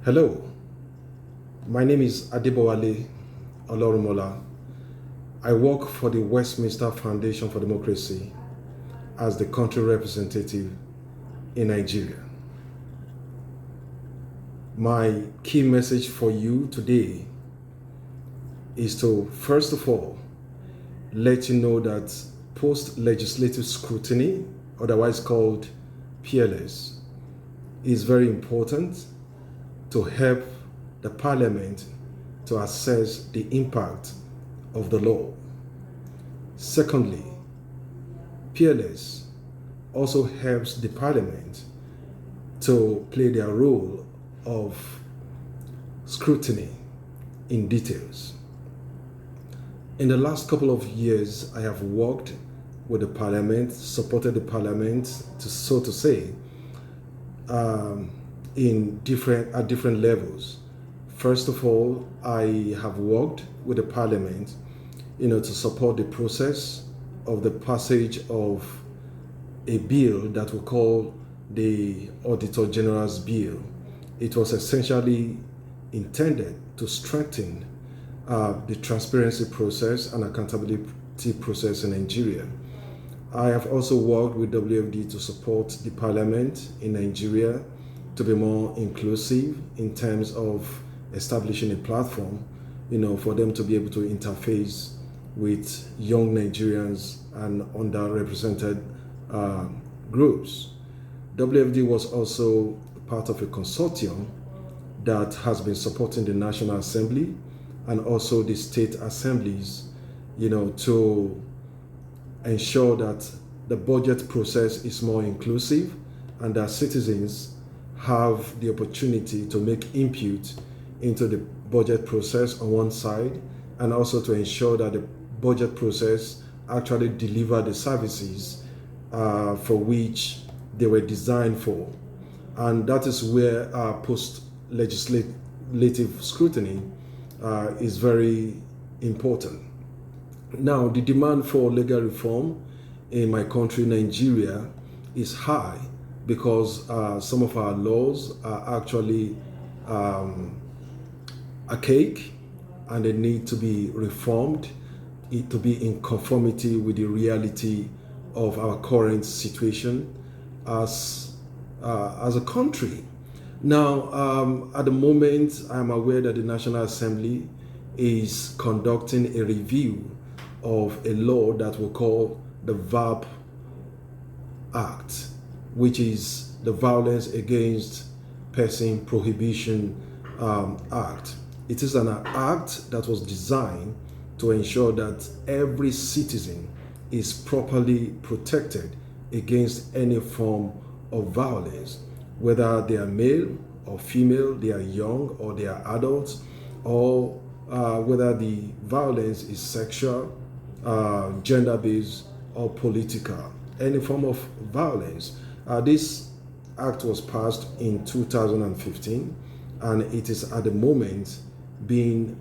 Hello, my name is Adebowale Olorumola. I work for the Westminster Foundation for Democracy as the country representative in Nigeria. My key message for you today is to, first of all, let you know that post-legislative scrutiny, otherwise called PLS, is very important to help the Parliament to assess the impact of the law. Secondly, PLS also helps the Parliament to play their role of scrutiny in details. In the last couple of years, I have worked with the Parliament, supported the Parliament, so to say, at different levels. First of all, I have worked with the Parliament, to support the process of the passage of a bill that we call the Auditor General's Bill. It was essentially intended to strengthen the transparency process and accountability process in Nigeria. I have also worked with WFD to support the Parliament in Nigeria to be more inclusive in terms of establishing a platform, for them to be able to interface with young Nigerians and underrepresented groups. WFD was also part of a consortium that has been supporting the National Assembly and also the state assemblies, to ensure that the budget process is more inclusive and that citizens have the opportunity to make input into the budget process on one side, and also to ensure that the budget process actually deliver the services for which they were designed for. And that is where post-legislative scrutiny is very important. Now, the demand for legal reform in my country, Nigeria, is high because some of our laws are actually archaic and they need to be reformed to be in conformity with the reality of our current situation as a country. Now, at the moment, I'm aware that the National Assembly is conducting a review of a law that we call the VAP Act, which is the Violence Against Person Prohibition Act. It is an act that was designed to ensure that every citizen is properly protected against any form of violence, whether they are male or female, they are young or they are adults, or whether the violence is sexual, gender-based, or political. Any form of violence. This act was passed in 2015 and it is at the moment being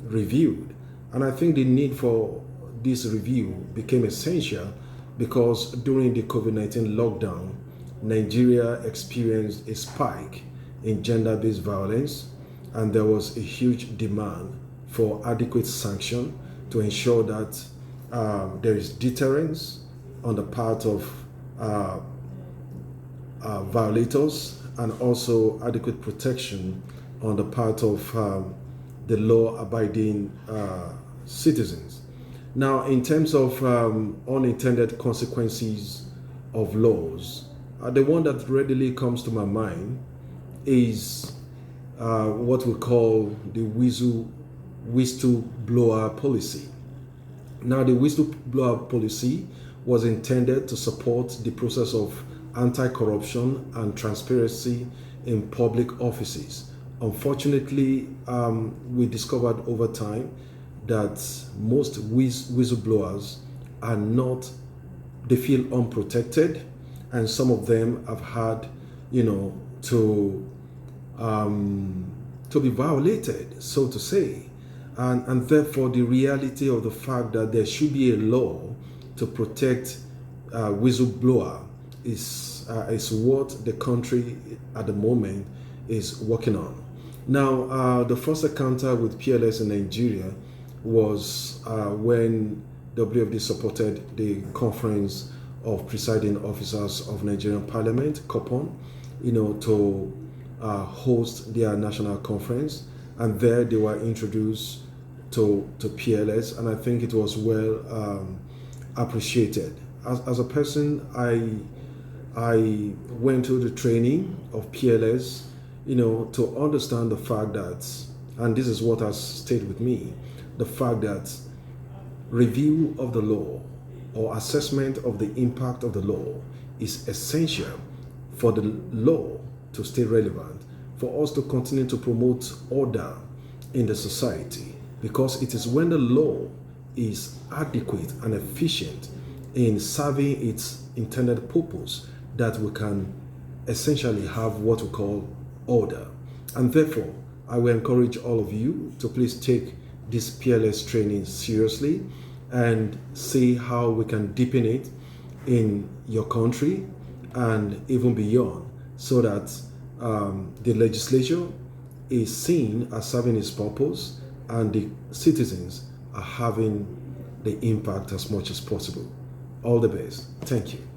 reviewed. And I think the need for this review became essential because during the COVID-19 lockdown, Nigeria experienced a spike in gender-based violence, and there was a huge demand for adequate sanction to ensure that there is deterrence on the part of violators and also adequate protection on the part of the law-abiding citizens. Now, in terms of unintended consequences of laws, the one that readily comes to my mind is what we call the whistleblower policy. Now, the whistleblower policy was intended to support the process of anti-corruption and transparency in public offices. Unfortunately, we discovered over time that most whistleblowers are not, they feel unprotected, and some of them have had, to be violated, so to say. And therefore, the reality of the fact that there should be a law to protect whistleblower is what the country at the moment is working on. Now, the first encounter with PLS in Nigeria was when WFD supported the Conference of Presiding Officers of Nigerian Parliament, COPON, to host their national conference, and there they were introduced to PLS, and I think it was well appreciated. As a person, I went through the training of PLS, to understand the fact that, and this is what has stayed with me, the fact that review of the law or assessment of the impact of the law is essential for the law to stay relevant, for us to continue to promote order in the society, because it is when the law is adequate and efficient in serving its intended purpose that we can essentially have what we call order. And therefore, I will encourage all of you to please take this PLS training seriously and see how we can deepen it in your country and even beyond, so that the legislature is seen as serving its purpose and the citizens are having the impact as much as possible. All the best. Thank you.